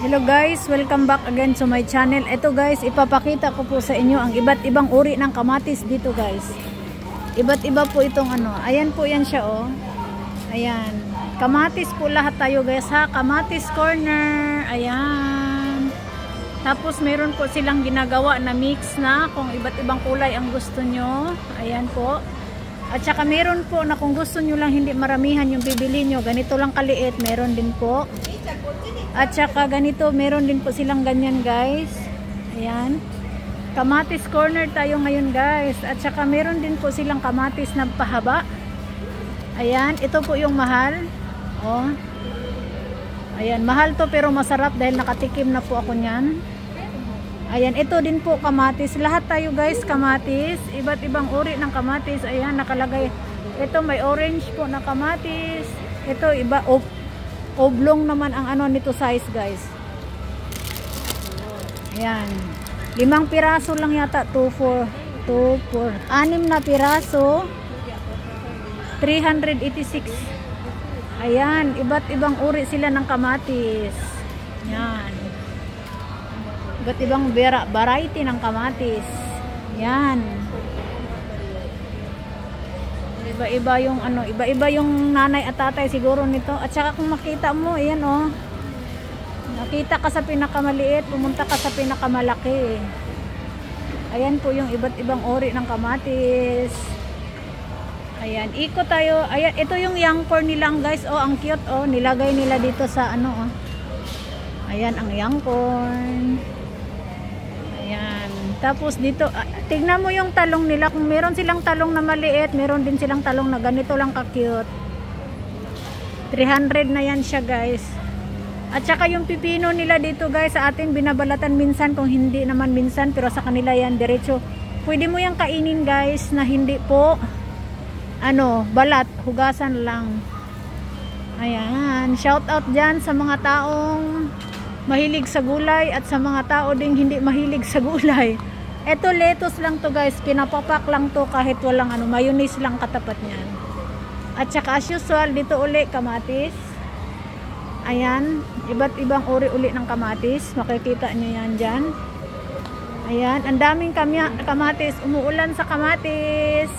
Hello guys, welcome back again to my channel. Ito guys, ipapakita ko po sa inyo ang iba't ibang uri ng kamatis dito guys. Iba't iba po itong ano. Ayan po yan siya oh. Ayan. Kamatis po lahat tayo guys ha. Kamatis corner. Ayan. Tapos meron po silang ginagawa na mix na kung iba't ibang kulay ang gusto nyo. Ayan po. At saka meron po na kung gusto nyo lang hindi maramihan yung bibili nyo. Ganito lang kaliit. Meron din po. At saka ganito, meron din po silang ganyan guys. Ayan. Kamatis corner tayo ngayon guys. At saka meron din po silang kamatis na pahaba. Ayan. Ito po yung mahal. Oh. Ayan. Mahal to pero masarap dahil nakatikim na po ako nyan. Ayan. Ito din po kamatis. Lahat tayo guys kamatis. Iba't ibang uri ng kamatis. Ayan. Nakalagay. Ito may orange po na kamatis. Ito iba. Oblong naman ang ano nito size guys. Ayan. 5 piraso lang yata. 6 na piraso. 386. Ayan. Iba't ibang uri sila ng kamatis. Ayan. Iba't ibang variety ng kamatis. Ayan. Iba-iba yung ano, iba-iba yung nanay at tatay siguro nito. At saka kung makita mo, ayan oh. Nakita ka sa pinakamaliit, pumunta ka sa pinakamalaki. Ayan po yung iba't ibang uri ng kamatis. Ayan, ikot tayo. Ayan, ito yung young corn nilang guys. Oh, ang cute oh. Nilagay nila dito sa ano oh. Ayan ang young corn. Ayan. Tapos dito, tignan mo yung talong nila. Kung meron silang talong na maliit, meron din silang talong na ganito lang ka-cute. 300 na yan siya guys. At saka yung pipino nila dito guys, sa atin binabalatan minsan, kung hindi naman minsan, pero sa kanila yan diretso. Pwede mo yung kainin guys, na hindi po ano, balat, hugasan lang. Ayan, shout out dyan sa mga taong mahilig sa gulay at sa mga tao ding hindi mahilig sa gulay. Ito lettuce lang to guys, pinapapak lang to kahit walang ano, mayonnaise lang katapat niyan. At saka as usual, dito uli kamatis. Ayan, iba't ibang uri uli ng kamatis, makikita niyo yan dyan. Ayan, ang daming kamatis, umuulan sa kamatis.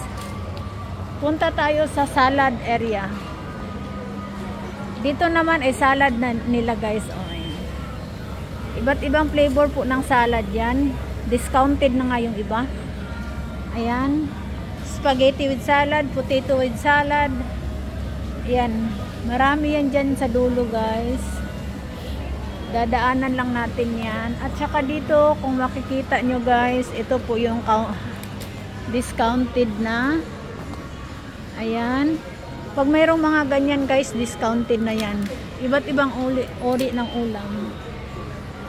Punta tayo sa salad area. Dito naman ay salad na nila guys. Oh, iba't ibang flavor po ng salad yan. Discounted na nga yung iba. Ayan. Spaghetti with salad, potato with salad. Ayan. Marami yan dyan sa dulo guys. Dadaanan lang natin yan. At saka dito, kung makikita nyo guys, ito po yung discounted na. Ayan. Pag mayroong mga ganyan guys, discounted na yan. Iba't ibang uri ng ulam.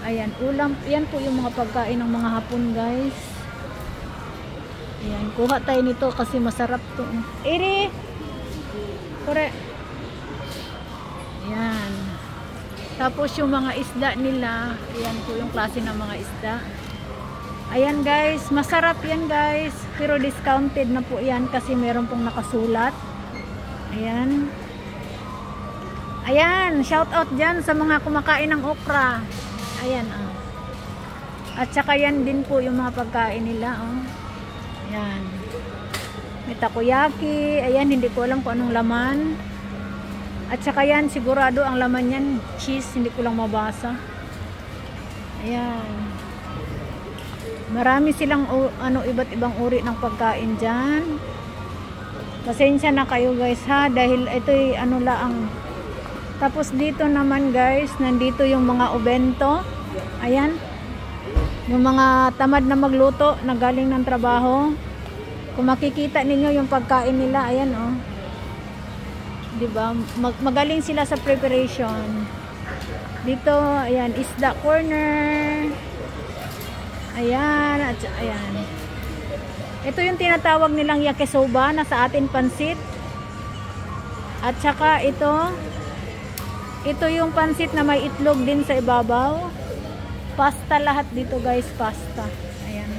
Ayan, ulam. Yan po yung mga pagkain ng mga Hapon guys. Ayan, kuha tayo nito kasi masarap to. Iri! Kore! Ayan. Tapos yung mga isda nila, ayan po yung klase ng mga isda. Ayan guys, masarap yan guys. Pero discounted na po yan kasi meron pong nakasulat. Ayan. Ayan, shout out dyan sa mga kumakain ng okra. Ayan oh. At saka yan din po yung mga pagkain nila oh. Ayan. May takoyaki. Ayan, hindi ko alam kung anong laman. At saka yan, sigurado ang laman yan cheese, hindi ko lang mabasa. Ayan. Marami silang ano, iba't ibang uri ng pagkain dyan. Pasensya na kayo guys ha, dahil ito'y ano laang. Tapos dito naman guys, nandito yung mga obento. Ayan. Yung mga tamad na magluto, na galing ng trabaho. Kung makikita ninyo yung pagkain nila, ayan oh. 'Di ba? Magaling sila sa preparation. Dito, ayan, isda corner. Ayan, at ayan. Ito yung tinatawag nilang yakisoba na sa atin pansit. At saka ito yung pansit na may itlog din sa ibabaw. Pasta lahat dito guys, pasta. Ayan.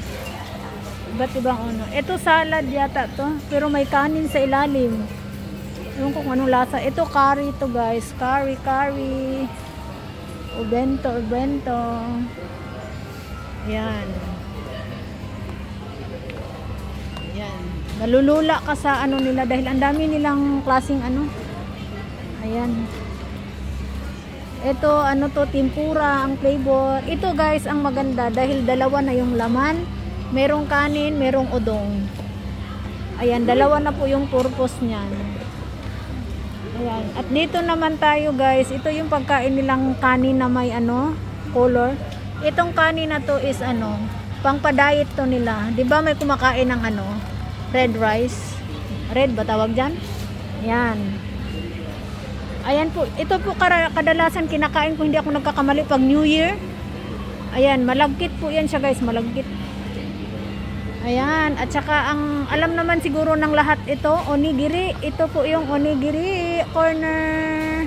Iba't ibang ano. Ito salad yata to, pero may kanin sa ilalim. Ewan kung anong lasa. Ito curry to guys. Curry. Ubento, ubento. Ayan. Ayan. Malulula ka sa ano nila dahil ang dami nilang klaseng ano. Ayan. Ito, ano to, tempura, ang flavor. Ito guys, ang maganda dahil dalawa na yung laman. Merong kanin, merong udong. Ayan, dalawa na po yung purpose niyan. Ayan. At dito naman tayo guys, ito yung pagkain nilang kanin na may ano, color. Itong kanin na to is ano, pang pa-diet to nila. 'Di ba may kumakain ng ano, red rice? Red ba tawag diyan? Ayan. Ayan po, ito po kadalasan kinakain ko, hindi ako nagkakamali pag New Year. Ayan, malagkit po yan siya guys, malagkit. Ayan, at saka ang alam naman siguro ng lahat ito, onigiri. Ito po yung onigiri corner.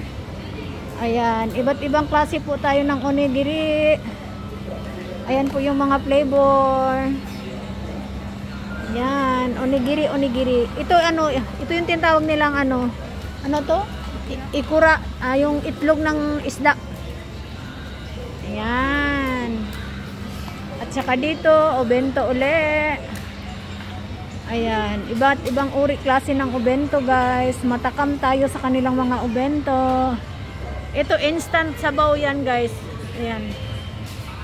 Ayan, iba't ibang klase po tayo ng onigiri. Ayan po yung mga flavor. Ayan, onigiri, onigiri. Ito ano, ito yung tinatawag nilang ano to? Ikura, yung itlog ng isda. Ayan. At saka dito, obento uli. Ayan, iba't ibang uri klase ng obento guys. Matakam tayo sa kanilang mga obento. Ito instant sabaw yan guys. Ayan.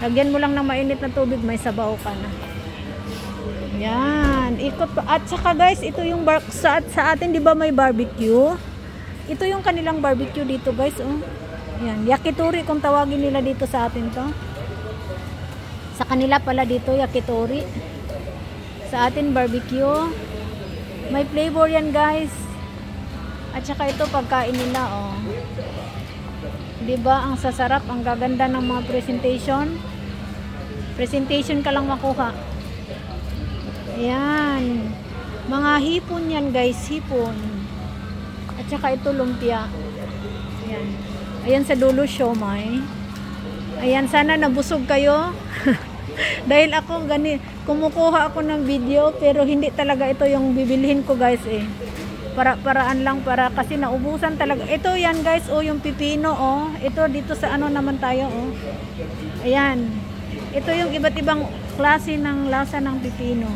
Lagyan mo lang ng mainit na tubig, may sabaw ka na. Ayan, ikot pa. At saka guys, ito yung sa atin, di ba may barbecue? Ito yung kanilang barbecue dito guys, oh. Ayan, yakitori kung tawagin nila dito sa atin to. Sa kanila pala dito, yakitori. Sa atin, barbecue. May flavor yan, guys. At saka ito, pagkain nila, oh. Diba, ang sasarap, ang gaganda ng mga presentation. Presentation ka lang makuha. Ayan. Mga hipon yan, guys. Hipon. At saka ito, lumpia. Ayan. Ayan sa dulo, siomai. Ayan, sana nabusog kayo. Dahil ako kumukuha ako ng video pero hindi talaga ito yung bibilihin ko guys eh. Paraan lang kasi naubusan talaga. Ito yan guys, oh yung pipino oh. Ito dito sa ano naman tayo oh. Ayan. Ito yung iba't ibang klase ng lasa ng pipino.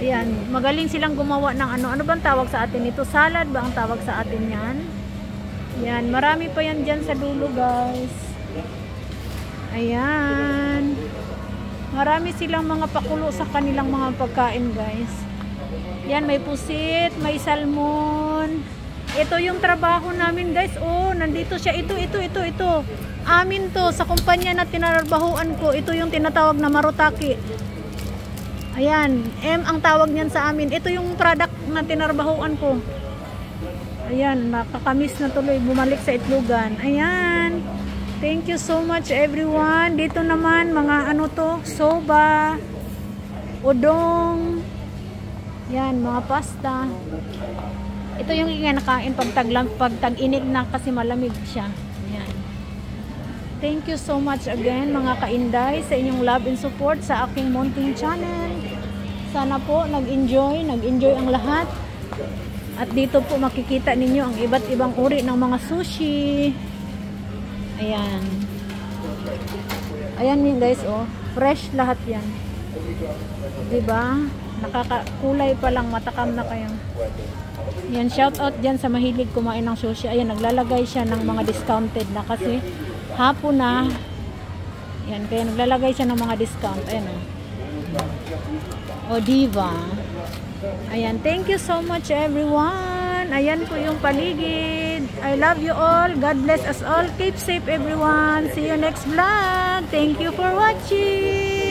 Ayan, magaling silang gumawa ng ano bang tawag sa atin ito? Salad ba ang tawag sa atin yan? Ayan, marami pa yan dyan sa dulo guys. Ayan. Marami silang mga pakulo sa kanilang mga pagkain, guys. Yan, may pusit, may salmon. Ito yung trabaho namin, guys. Oh, nandito siya. Ito. Amin to. Sa kumpanya na tinarbahuan ko, ito yung tinatawag na marutaki. Ayan. Ang tawag niyan sa amin. Ito yung product na tinarbahuan ko. Ayan, nakakamiss na tuloy. Bumalik sa itlogan. Ayan. Thank you so much everyone. Dito naman mga ano to, soba, udong. Yan, mga pasta. Ito yung kinakain pag tag-init na kasi malamig siya. Yan. Thank you so much again mga kainday sa inyong love and support sa aking munting channel. Sana po nag-enjoy ang lahat. At dito po makikita ninyo ang iba't ibang uri ng mga sushi. Ayan. Ayan yun guys, oh. Fresh lahat yan. Diba? Nakakakulay pa lang, matakam na kayo. Yan, shout out dyan sa mahilig kumain ng sushi. Ayan, naglalagay siya ng mga discounted na kasi hapon na. Yan, kaya naglalagay siya ng mga discount. Ayan, oh. O, diba? Ayan, thank you so much everyone. Ayan po yung paligid. I love you all. God bless us all. Keep safe everyone. See you next vlog. Thank you for watching.